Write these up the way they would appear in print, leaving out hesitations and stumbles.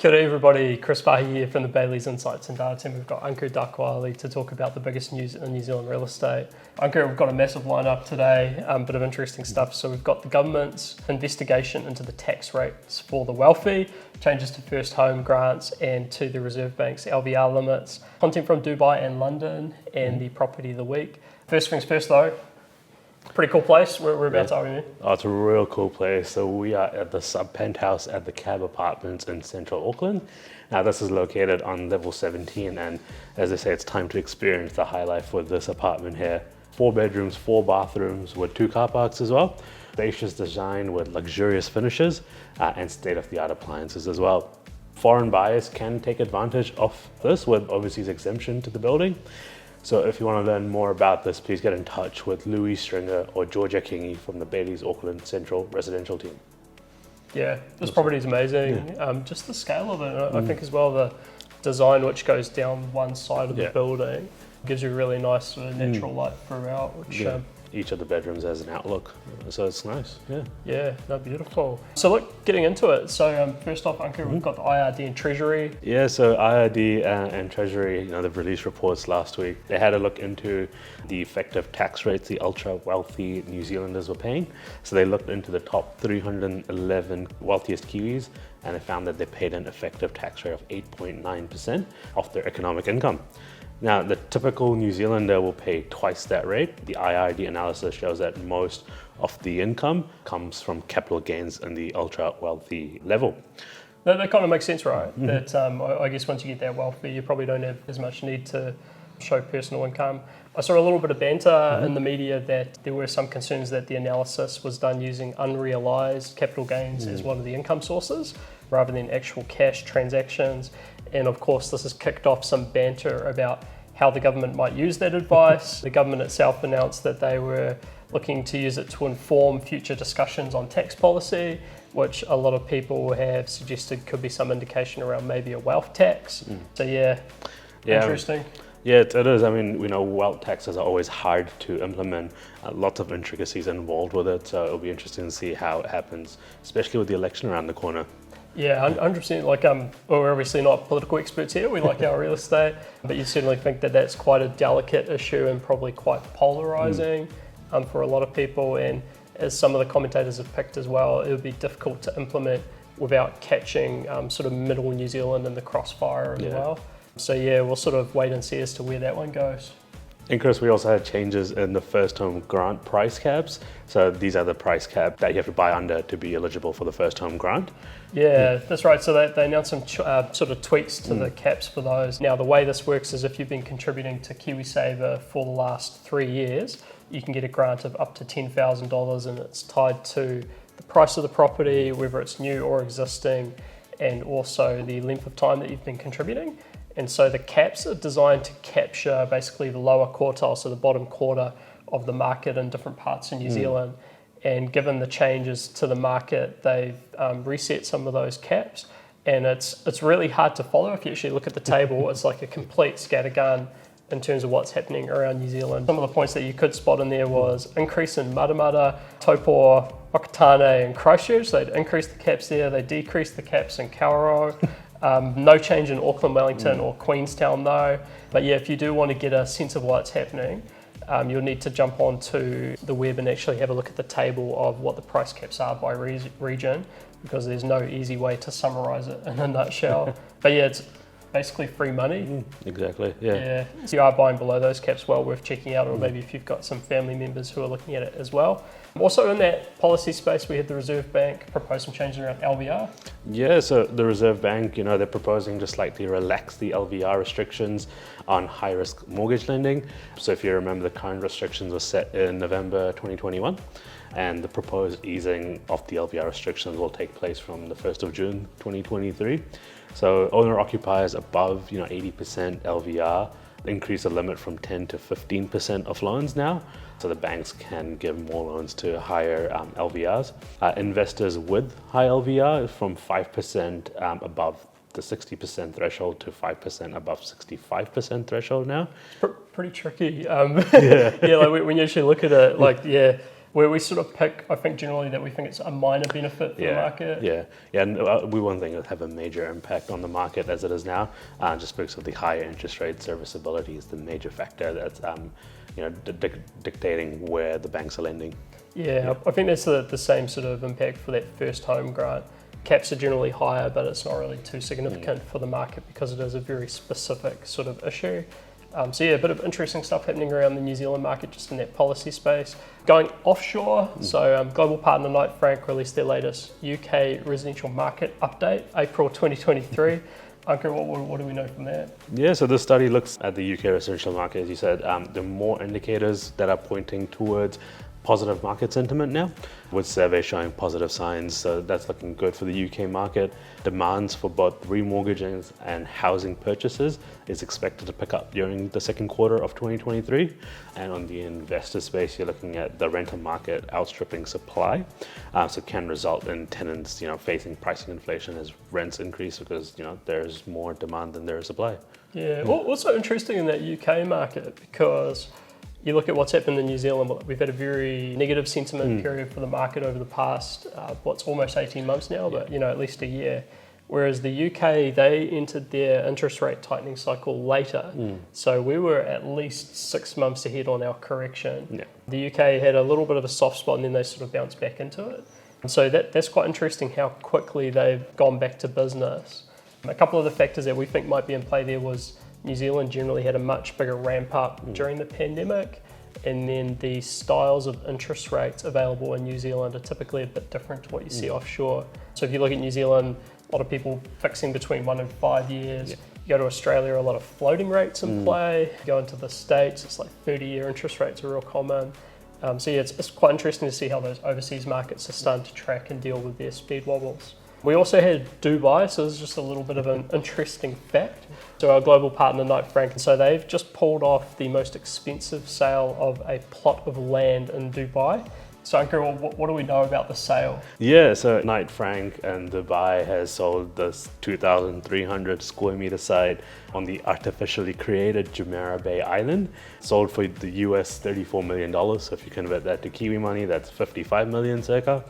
Kia ora everybody, Chris Farhi here from the Bayleys Insights and Data team. We've got Ankur Dakwale to talk about the biggest news in New Zealand real estate. Ankur, we've got a massive lineup today, bit of interesting stuff. So we've got the government's investigation into the tax rates for the wealthy, changes to first home grants and to the Reserve Bank's LVR limits, content from Dubai and London, and the property of the week. First things first though, pretty cool place. We're about to open. Oh, it's a real cool place. So we are at the sub-penthouse at the Cab Apartments in central Auckland. Now this is located on level 17, and as I say, it's time to experience the high life with this apartment here. 4 bedrooms, 4 bathrooms with 2 car parks as well. Spacious design with luxurious finishes and state-of-the-art appliances as well. Foreign buyers can take advantage of this with overseas exemption to the building. So if you want to learn more about this, please get in touch with Louis Stringer or Georgia Kingy from the Bayleys Auckland Central residential team. Yeah, this property is amazing. Yeah. Just the scale of it. I think as well the design which goes down one side of the building gives you a really nice sort of natural light throughout. Which, each of the bedrooms has an outlook, so it's nice. Yeah, no, beautiful. So look, getting into it. So first off, Ankur, we've got the IRD and Treasury. Yeah, so IRD and Treasury, they've released reports last week. They had a look into the effective tax rates the ultra wealthy New Zealanders were paying. So they looked into the top 311 wealthiest Kiwis, and they found that they paid an effective tax rate of 8.9% of their economic income. Now, the typical New Zealander will pay twice that rate. The IRD analysis shows that most of the income comes from capital gains in the ultra wealthy level. That kind of makes sense, right? That I guess once you get that wealthy, you probably don't have as much need to show personal income. I saw a little bit of banter in the media that there were some concerns that the analysis was done using unrealised capital gains as one of the income sources rather than actual cash transactions. And of course, this has kicked off some banter about how the government might use that advice. The government itself announced that they were looking to use it to inform future discussions on tax policy, which a lot of people have suggested could be some indication around maybe a wealth tax. So interesting. Yeah, it is. I mean, we know wealth taxes are always hard to implement. Lots of intricacies involved with it. So it'll be interesting to see how it happens, especially with the election around the corner. Yeah, 100%. Like, we're obviously not political experts here. We like our real estate, but you certainly think that that's quite a delicate issue and probably quite polarising for a lot of people. And as some of the commentators have picked as well, it would be difficult to implement without catching sort of middle New Zealand in the crossfire as well. So yeah, we'll sort of wait and see as to where that one goes. And Chris, we also had changes in the first home grant price caps. So these are the price cap that you have to buy under to be eligible for the first home grant. Yeah, that's right. So they announced some sort of tweaks to the caps for those. Now, the way this works is if you've been contributing to KiwiSaver for the last 3 years, you can get a grant of up to $10,000, and it's tied to the price of the property, whether it's new or existing, and also the length of time that you've been contributing. And so the caps are designed to capture basically the lower quartile, so the bottom quarter of the market in different parts of New Zealand. And given the changes to the market, they've reset some of those caps. And it's really hard to follow. If you actually look at the table, it's like a complete scattergun in terms of what's happening around New Zealand. Some of the points that you could spot in there was increase in Matamata, Taupo, Whakatane and Christchurch. They'd increased the caps there. They decreased the caps in Kawerau. No change in Auckland, Wellington or Queenstown though. But yeah, if you do want to get a sense of what's happening, you'll need to jump onto the web and actually have a look at the table of what the price caps are by region, because there's no easy way to summarise it in a nutshell. But yeah, it's basically free money. Exactly, yeah. So you are buying below those caps, well worth checking out, or maybe if you've got some family members who are looking at it as well. Also in that policy space, we had the Reserve Bank propose some changes around LVR. Yeah, so the Reserve Bank, they're proposing to slightly relax the LVR restrictions on high-risk mortgage lending. So if you remember, the current restrictions were set in November 2021, and the proposed easing of the LVR restrictions will take place from the 1st of June 2023. So owner-occupiers above 80% LVR increase the limit from 10 to 15% of loans now. So the banks can give more loans to higher LVRs. Investors with high LVR from 5% above the 60% threshold to 5% above 65% threshold now. Pretty tricky. Like when you actually look at it, where we sort of pick, I think generally that we think it's a minor benefit for the market. Yeah, and we won't think it'll have a major impact on the market as it is now, just because of the higher interest rate. Serviceability is the major factor that's dictating where the banks are lending. Yeah, I think that's the same sort of impact for that first home grant. Caps are generally higher, but it's not really too significant for the market because it is a very specific sort of issue. So yeah, a bit of interesting stuff happening around the New Zealand market just in that policy space. Going offshore, so global partner Knight Frank released their latest UK residential market update, April 2023. Ankur, what do we know from that? Yeah, so this study looks at the UK residential market, as you said. There are more indicators that are pointing towards positive market sentiment now, with surveys showing positive signs, so that's looking good for the UK market. Demands for both remortgages and housing purchases is expected to pick up during the second quarter of 2023. And on the investor space, you're looking at the rental market outstripping supply, so can result in tenants, facing pricing inflation as rents increase because there's more demand than there is supply. Yeah, also interesting in that UK market because you look at what's happened in New Zealand, we've had a very negative sentiment period for the market over the past, almost 18 months now, but at least a year. Whereas the UK, they entered their interest rate tightening cycle later. So we were at least 6 months ahead on our correction. Yeah. The UK had a little bit of a soft spot and then they sort of bounced back into it. And so that's quite interesting how quickly they've gone back to business. A couple of the factors that we think might be in play there was New Zealand generally had a much bigger ramp up during the pandemic, and then the styles of interest rates available in New Zealand are typically a bit different to what you see offshore. So if you look at New Zealand, a lot of people fixing between 1 and 5 years. Yeah. You go to Australia, a lot of floating rates in play. You go into the States, it's like 30-year interest rates are real common. So yeah, it's quite interesting to see how those overseas markets are starting to track and deal with their speed wobbles. We also had Dubai, so this is just a little bit of an interesting fact. So our global partner, Knight Frank, so they've just pulled off the most expensive sale of a plot of land in Dubai. So Ankur, what do we know about the sale? Yeah, so Knight Frank and Dubai has sold this 2,300 square meter site on the artificially created Jumeirah Bay Island, sold for the US $34 million. So if you convert that to Kiwi money, that's 55 million circa.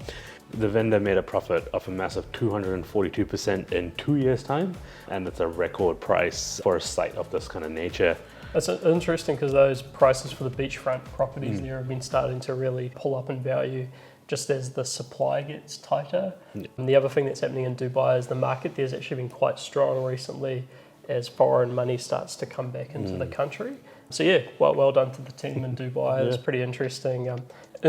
The vendor made a profit of a massive 242% in 2 years' time, and it's a record price for a site of this kind of nature. It's interesting because those prices for the beachfront properties there have been starting to really pull up in value just as the supply gets tighter. Yeah. And the other thing that's happening in Dubai is the market there's actually been quite strong recently as foreign money starts to come back into the country. So yeah, well done to the team in Dubai. It was pretty interesting. And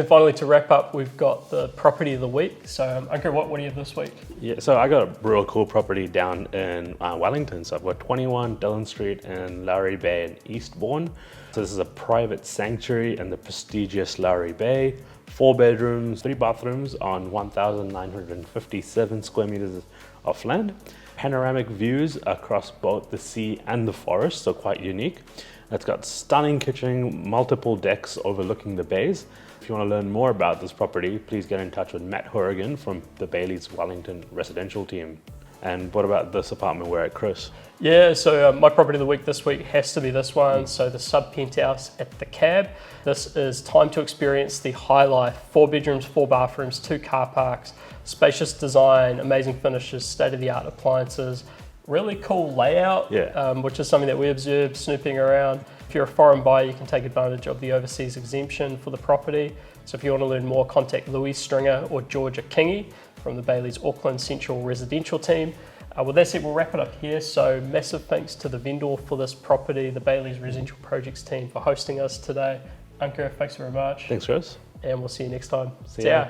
finally, to wrap up, we've got the property of the week. So Ankur, what do you have this week? Yeah, so I got a real cool property down in Wellington. So I've got 21 Dillon Street in Lowry Bay in Eastbourne. So this is a private sanctuary in the prestigious Lowry Bay. 4 bedrooms, 3 bathrooms on 1,957 square meters of land. Panoramic views across both the sea and the forest, so quite unique. It's got stunning kitchen, multiple decks overlooking the bays. If you want to learn more about this property, please get in touch with Matt Horrigan from the Bayleys Wellington residential team. And what about this apartment we're at, Chris? Yeah, so my property of the week this week has to be this one. So the sub-penthouse at the Cab. This is time to experience the high life. 4 bedrooms, 4 bathrooms, 2 car parks, spacious design, amazing finishes, state-of-the-art appliances. Really cool layout, which is something that we observed snooping around. If you're a foreign buyer, you can take advantage of the overseas exemption for the property. So if you want to learn more, contact Louise Stringer or Georgia Kingy from the Bayleys Auckland Central Residential team. With that said, we'll wrap it up here. So massive thanks to the vendor for this property, the Bayleys Residential Projects team, for hosting us today. Ankur, thanks very much. Thanks, Chris. And we'll see you next time. See ya.